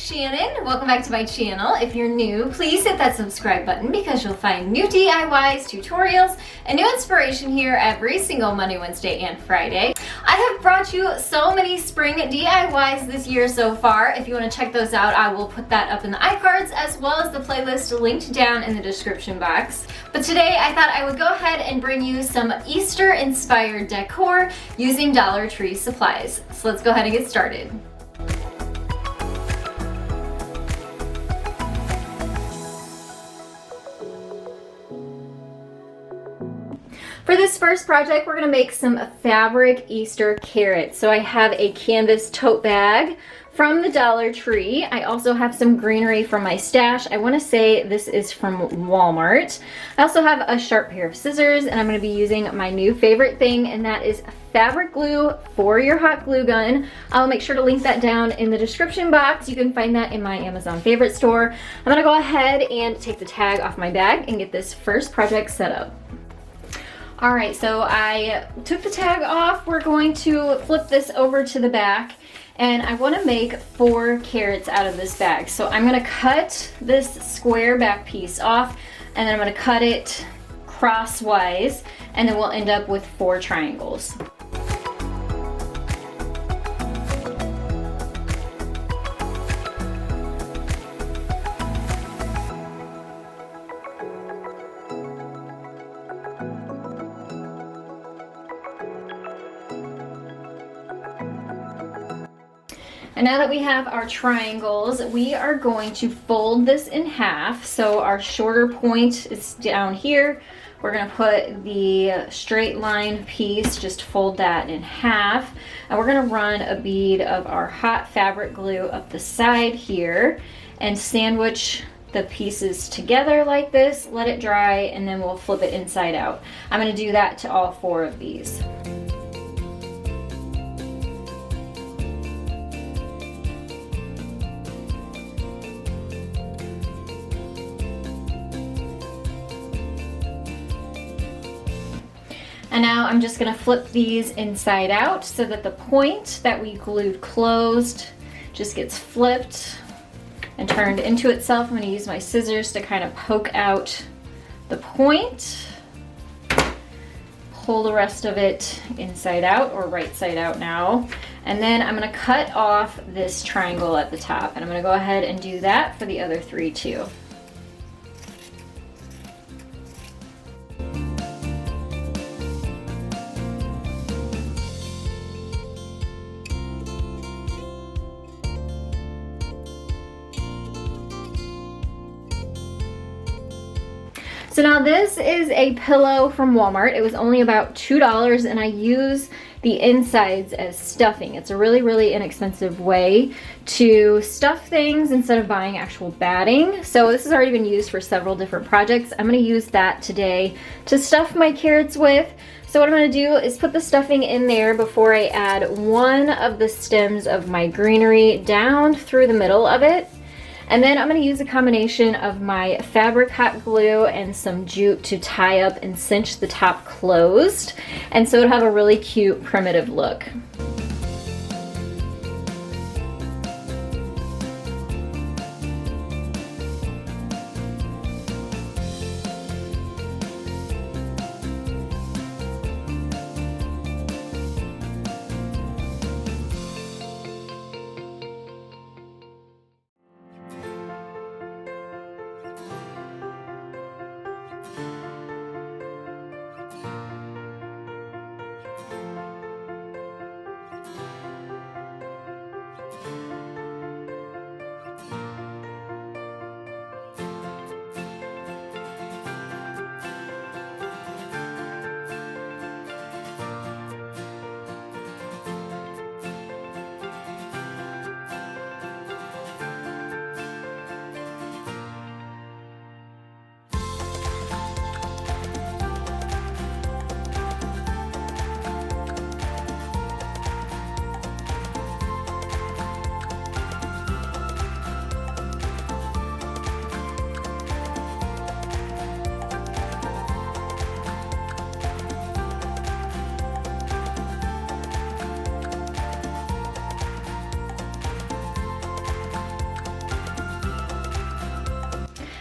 Shannon. Welcome back to my channel. If you're new, please hit that subscribe button because you'll find new DIYs, tutorials, and new inspiration here every single Monday, Wednesday, and Friday. I have brought you so many spring DIYs this year so far. If you want to check those out, I will put that up in the iCards as well as the playlist linked down in the description box. But today I thought I would go ahead and bring you some Easter-inspired decor using Dollar Tree supplies. So let's go ahead and get started. For this first project, we're gonna make some fabric Easter carrots. So I have a canvas tote bag from the Dollar Tree. I also have some greenery from my stash. I wanna say this is from Walmart. I also have a sharp pair of scissors, and I'm gonna be using my new favorite thing, and that is fabric glue for your hot glue gun. I'll make sure to link that down in the description box. You can find that in my Amazon favorite store. I'm gonna go ahead and take the tag off my bag and get this first project set up. All right, so I took the tag off. We're going to flip this over to the back, and I want to make 4 carrots out of this bag. So I'm going to cut this square back piece off, and then I'm going to cut it crosswise, and then we'll end up with 4 triangles. And now that we have our triangles, we are going to fold this in half. So our shorter point is down here. We're gonna put the straight line piece, just fold that in half. And we're gonna run a bead of our hot fabric glue up the side here and sandwich the pieces together like this, let it dry, and then we'll flip it inside out. I'm gonna do that to all 4 of these. And now I'm just gonna flip these inside out so that the point that we glued closed just gets flipped and turned into itself. I'm gonna use my scissors to kind of poke out the point. Pull the rest of it inside out, or right side out now. And then I'm gonna cut off this triangle at the top, and I'm gonna go ahead and do that for the other 3 too. So now this is a pillow from Walmart. It was only about $2, and I use the insides as stuffing. It's a really, really inexpensive way to stuff things instead of buying actual batting. So this has already been used for several different projects. I'm gonna use that today to stuff my carrots with. So what I'm gonna do is put the stuffing in there before I add one of the stems of my greenery down through the middle of it. And then I'm gonna use a combination of my fabric hot glue and some jute to tie up and cinch the top closed. And so it'll have a really cute primitive look.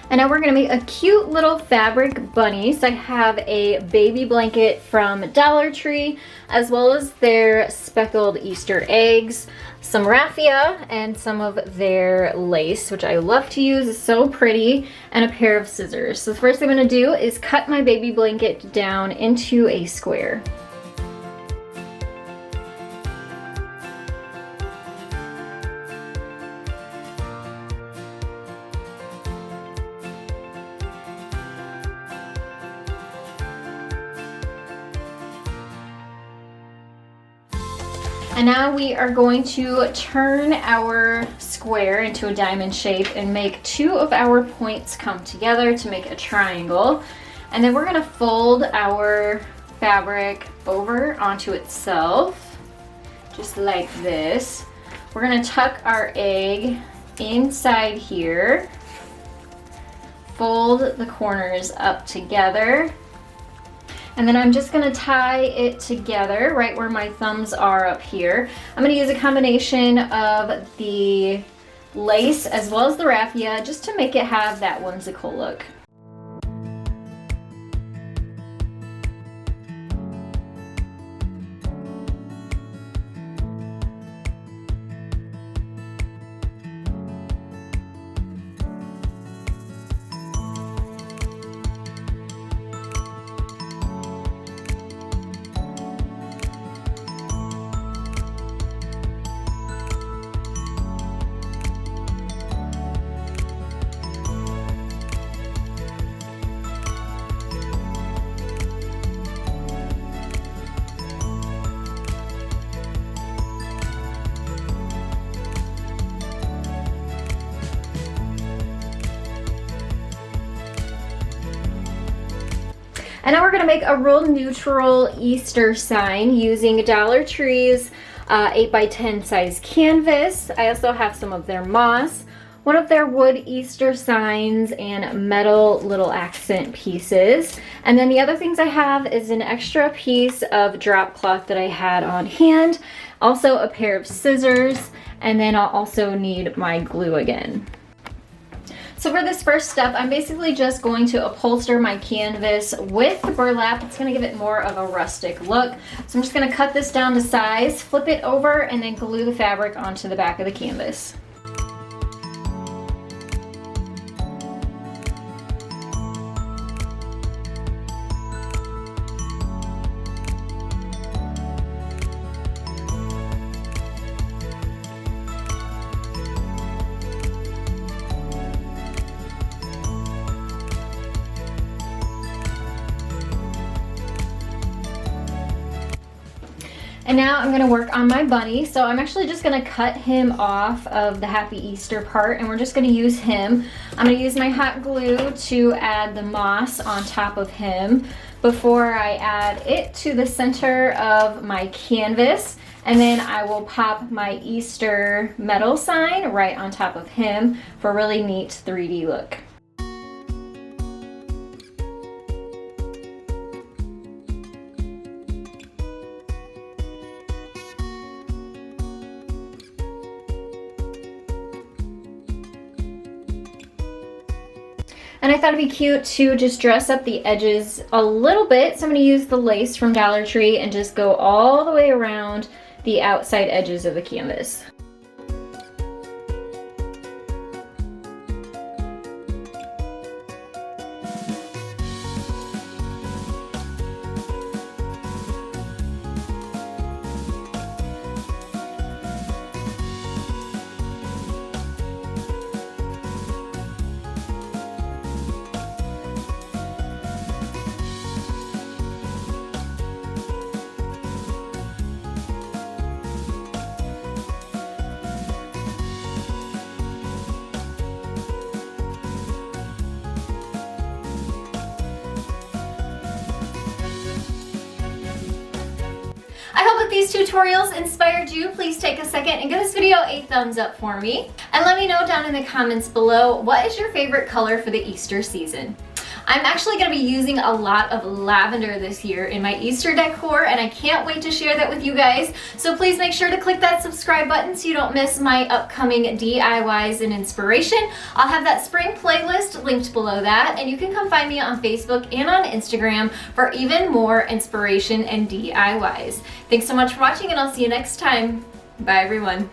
And now we're gonna make a cute little fabric bunny. So I have a baby blanket from Dollar Tree, as well as their speckled Easter eggs, some raffia, and some of their lace, which I love to use, it's so pretty, and a pair of scissors. So the first thing I'm gonna do is cut my baby blanket down into a square. And now we are going to turn our square into a diamond shape and make two of our points come together to make a triangle. And then we're gonna fold our fabric over onto itself, just like this. We're gonna tuck our egg inside here, fold the corners up together, and then I'm just gonna tie it together right where my thumbs are up here. I'm gonna use a combination of the lace as well as the raffia just to make it have that whimsical look. And now we're gonna make a real neutral Easter sign using Dollar Tree's 8x10 size canvas. I also have some of their moss, one of their wood Easter signs, and metal little accent pieces. And then the other things I have is an extra piece of drop cloth that I had on hand, also a pair of scissors, and then I'll also need my glue again. So for this first step, I'm basically just going to upholster my canvas with burlap. It's gonna give it more of a rustic look. So I'm just gonna cut this down to size, flip it over, and then glue the fabric onto the back of the canvas. And now I'm gonna work on my bunny. So I'm actually just gonna cut him off of the Happy Easter part, and we're just gonna use him. I'm gonna use my hot glue to add the moss on top of him before I add it to the center of my canvas. And then I will pop my Easter metal sign right on top of him for a really neat 3D look. And I thought it'd be cute to just dress up the edges a little bit. So I'm gonna use the lace from Dollar Tree and just go all the way around the outside edges of the canvas. I hope that these tutorials inspired you. Please take a second and give this video a thumbs up for me. And let me know down in the comments below, what is your favorite color for the Easter season? I'm actually going to be using a lot of lavender this year in my Easter decor, and I can't wait to share that with you guys. So please make sure to click that subscribe button so you don't miss my upcoming DIYs and inspiration. I'll have that spring playlist linked below that, and you can come find me on Facebook and on Instagram for even more inspiration and DIYs. Thanks so much for watching, and I'll see you next time. Bye everyone.